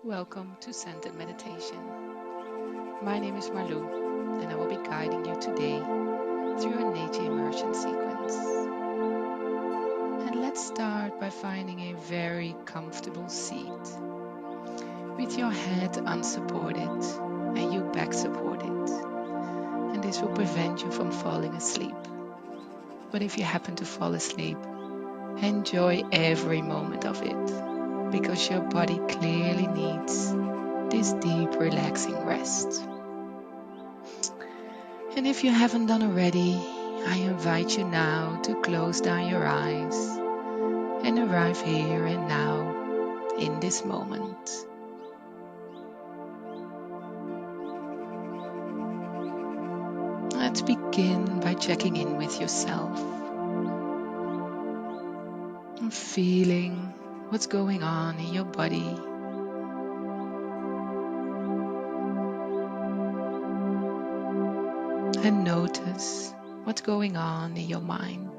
Welcome to Centered Meditation. My name is Marlou, and I will be guiding you today through a Nature Immersion sequence. And let's start by finding a very comfortable seat with your head unsupported and your back supported. And this will prevent you from falling asleep. But if you happen to fall asleep, enjoy every moment of it, because your body clearly needs this deep, relaxing rest. And if you haven't done already, I invite you now to close down your eyes and arrive here and now in this moment. Let's begin by checking in with yourself and feeling what's going on in your body. And notice what's going on in your mind.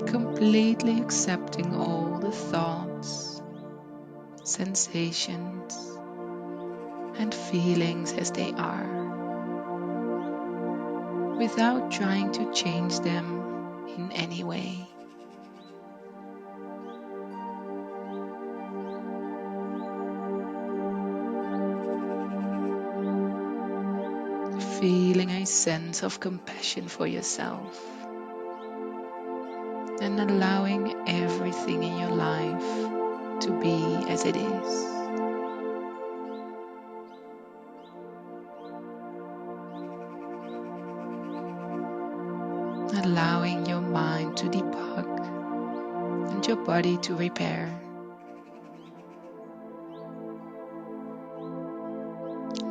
Completely accepting all the thoughts, sensations, and feelings as they are, without trying to change them in any way. Feeling a sense of compassion for yourself and allowing everything in your life to be as it is. Allowing your mind to debug and your body to repair.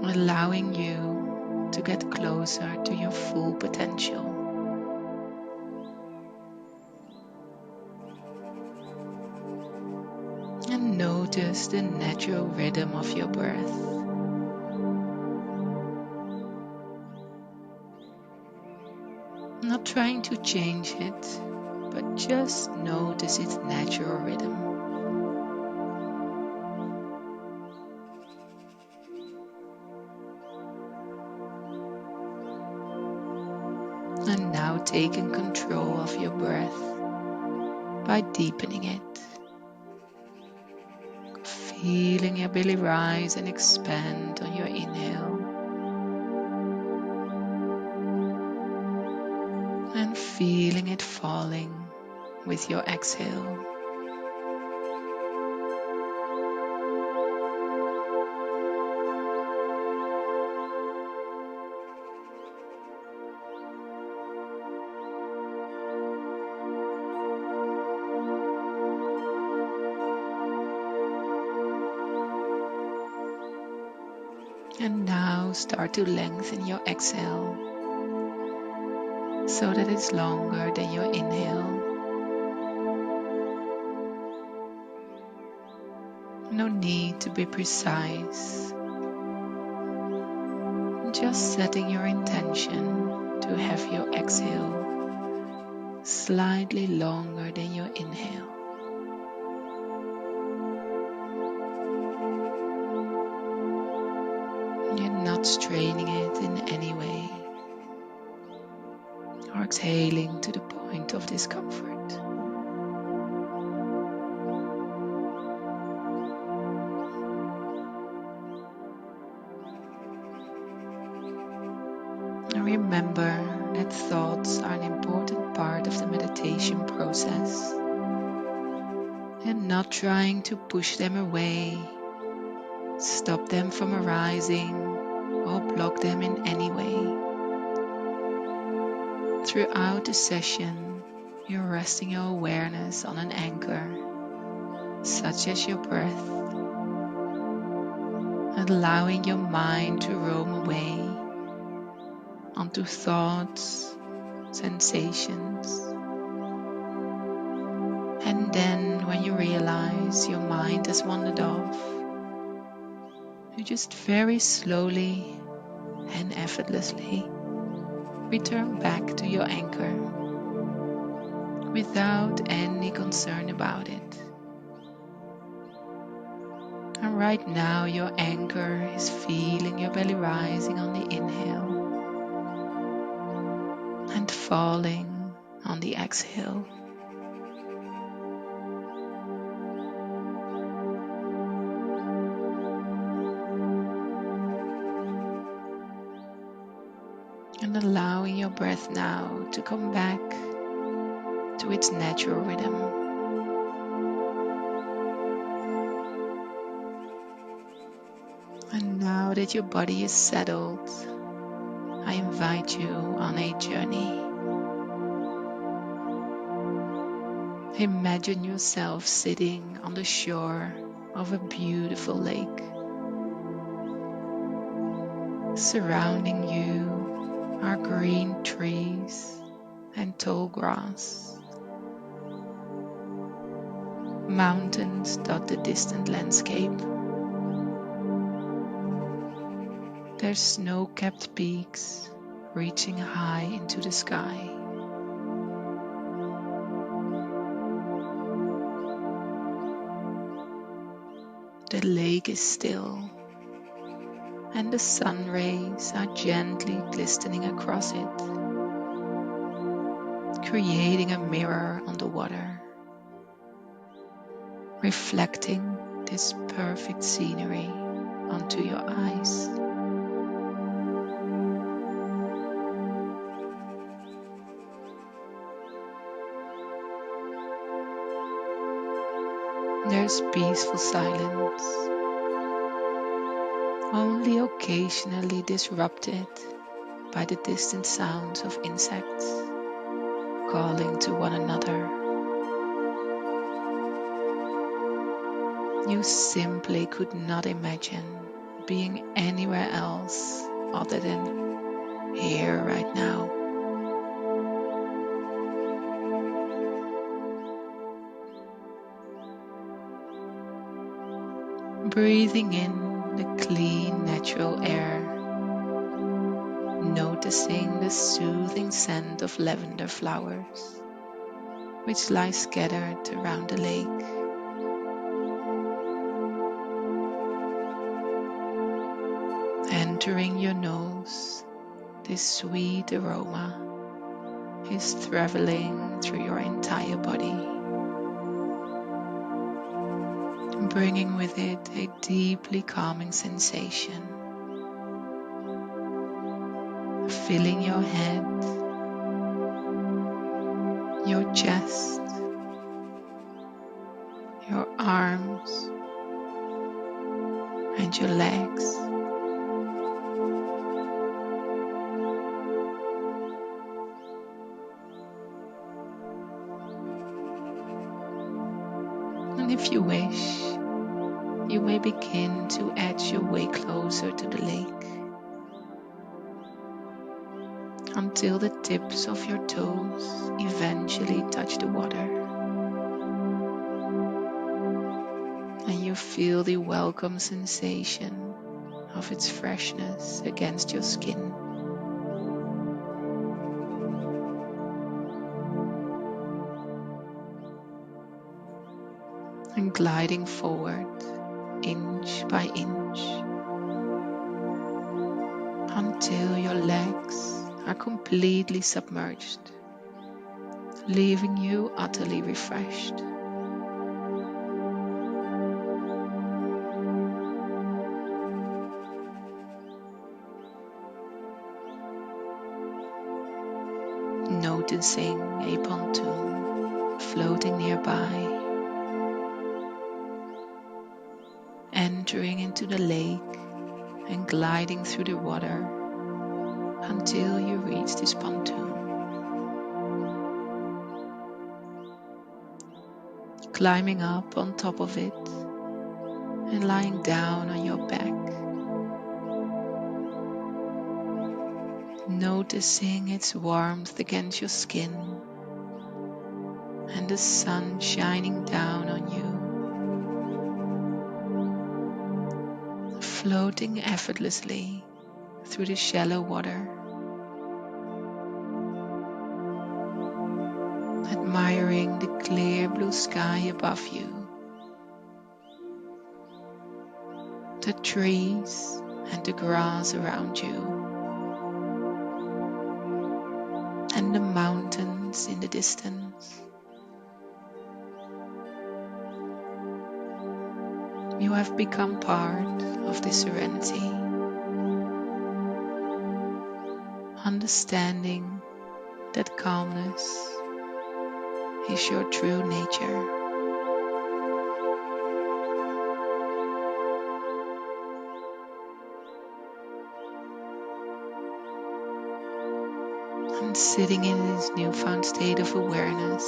Allowing you to get closer to your full potential. And notice the natural rhythm of your breath. Not trying to change it, but just notice its natural rhythm. And now taking control of your breath by deepening it. Feeling your belly rise and expand on your inhale. And feeling it falling with your exhale. And now start to lengthen your exhale so that it's longer than your inhale. No need to be precise. Just setting your intention to have your exhale slightly longer than your inhale. You're not straining it in any way or exhaling to the point of discomfort. Remember that thoughts are an important part of the meditation process, and not trying to push them away, stop them from arising, or block them in any way. Throughout the session, you're resting your awareness on an anchor, such as your breath, allowing your mind to roam away onto thoughts, sensations. And then when you realize your mind has wandered off, you just very slowly and effortlessly return back to your anchor without any concern about it. And right now your anchor is feeling your belly rising on the inhale and falling on the exhale. And allowing your breath now to come back to its natural rhythm. And now that your body is settled, I invite you on a journey. Imagine yourself sitting on the shore of a beautiful lake. Surrounding you are green trees and tall grass. Mountains dot the distant landscape. Their snow-capped peaks reaching high into the sky. The lake is still, and the sun rays are gently glistening across it, creating a mirror on the water, reflecting this perfect scenery onto your eyes. There's peaceful silence, only occasionally disrupted by the distant sounds of insects calling to one another. You simply could not imagine being anywhere else other than here right now. Breathing in the clean, natural air, noticing the soothing scent of lavender flowers, which lie scattered around the lake. Entering your nose, this sweet aroma is traveling through your entire body, bringing with it a deeply calming sensation, filling your head, your chest, your arms, and your legs. And if you wish, you may begin to edge your way closer to the lake until the tips of your toes eventually touch the water. And you feel the welcome sensation of its freshness against your skin. And gliding forward inch by inch until your legs are completely submerged, leaving you utterly refreshed. Noticing a pontoon floating nearby, entering into the lake and gliding through the water until you reach this pontoon. Climbing up on top of it and lying down on your back. Noticing its warmth against your skin and the sun shining down on you, floating effortlessly through the shallow water, admiring blue sky above you, the trees and the grass around you, and the mountains in the distance. You have become part of this serenity, understanding that calmness is your true nature. And sitting in this newfound state of awareness,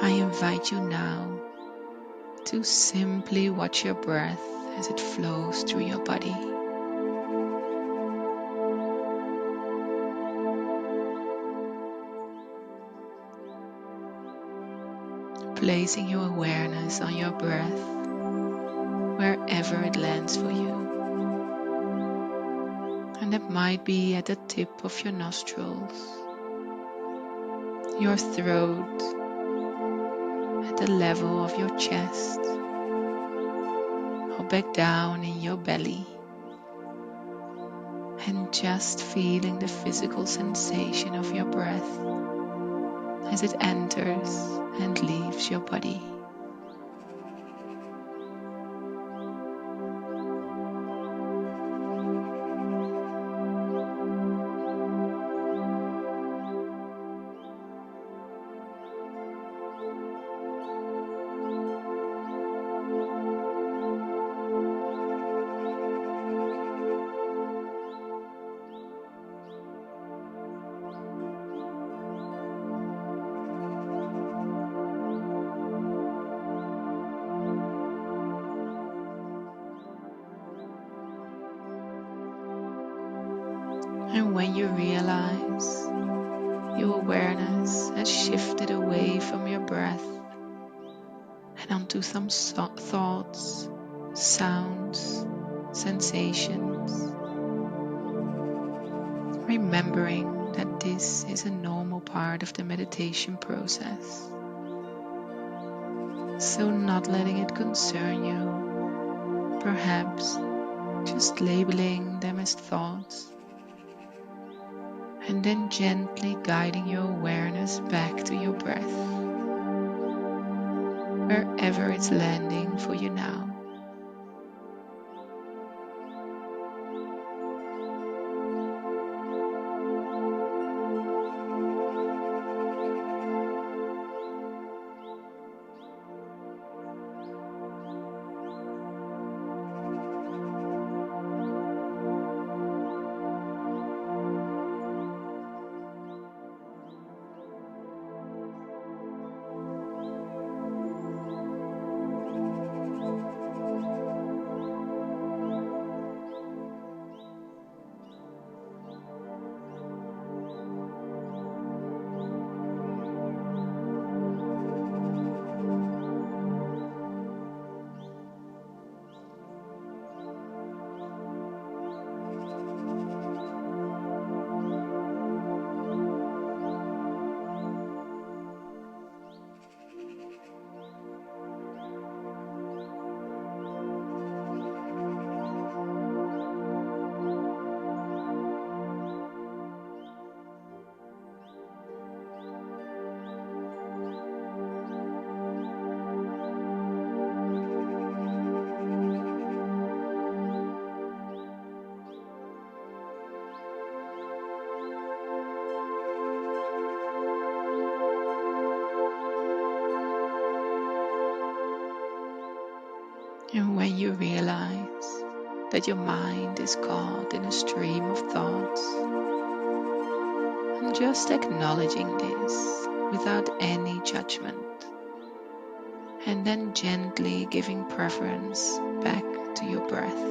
I invite you now to simply watch your breath as it flows through your body. Placing your awareness on your breath wherever it lands for you. And it might be at the tip of your nostrils, your throat, at the level of your chest, or back down in your belly. And just feeling the physical sensation of your breath as it enters and leaves your body. And when you realize your awareness has shifted away from your breath and onto some thoughts, sounds, sensations, remembering that this is a normal part of the meditation process. So not letting it concern you, perhaps just labeling them as thoughts, and then gently guiding your awareness back to your breath, wherever it's landing for you now. And when you realize that your mind is caught in a stream of thoughts, and just acknowledging this without any judgment, and then gently giving preference back to your breath.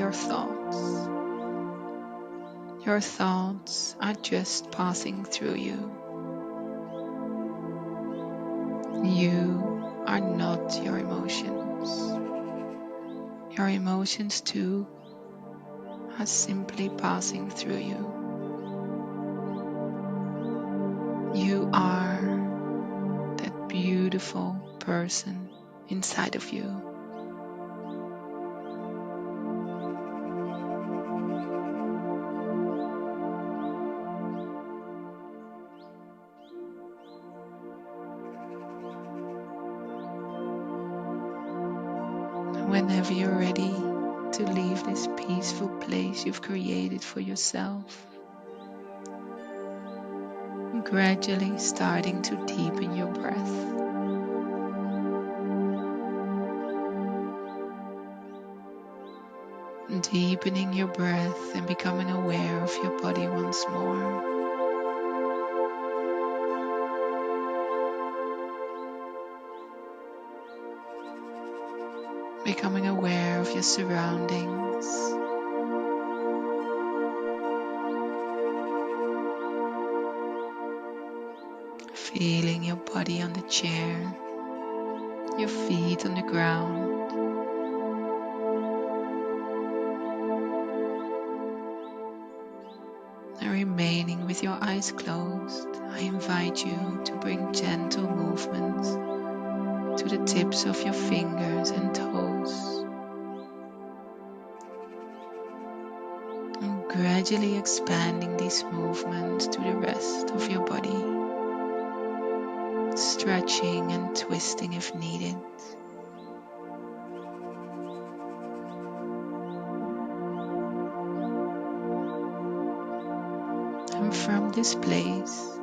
your thoughts. Your thoughts are just passing through you. You are not your emotions. Your emotions too are simply passing through you. You are that beautiful person inside of you. Whenever you're ready to leave this peaceful place you've created for yourself, gradually starting to deepen your breath. Deepening your breath and becoming aware of your body once more. Becoming aware of your surroundings. Feeling your body on the chair, your feet on the ground. And remaining with your eyes closed, I invite you to bring gentle movements to the tips of your fingers and toes. And gradually expanding these movements to the rest of your body. Stretching and twisting if needed. And from this place,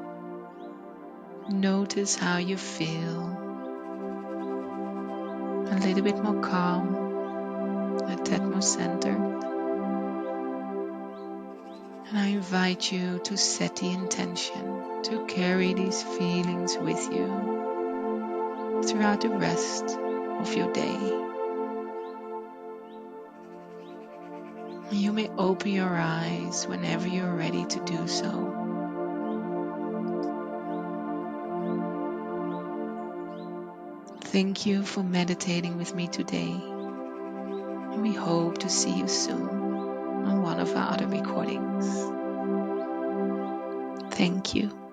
notice how you feel. A little bit more calm, a tad more centered. And I invite you to set the intention to carry these feelings with you throughout the rest of your day. You may open your eyes whenever you're ready to do so. Thank you for meditating with me today, and we hope to see you soon on one of our other recordings. Thank you.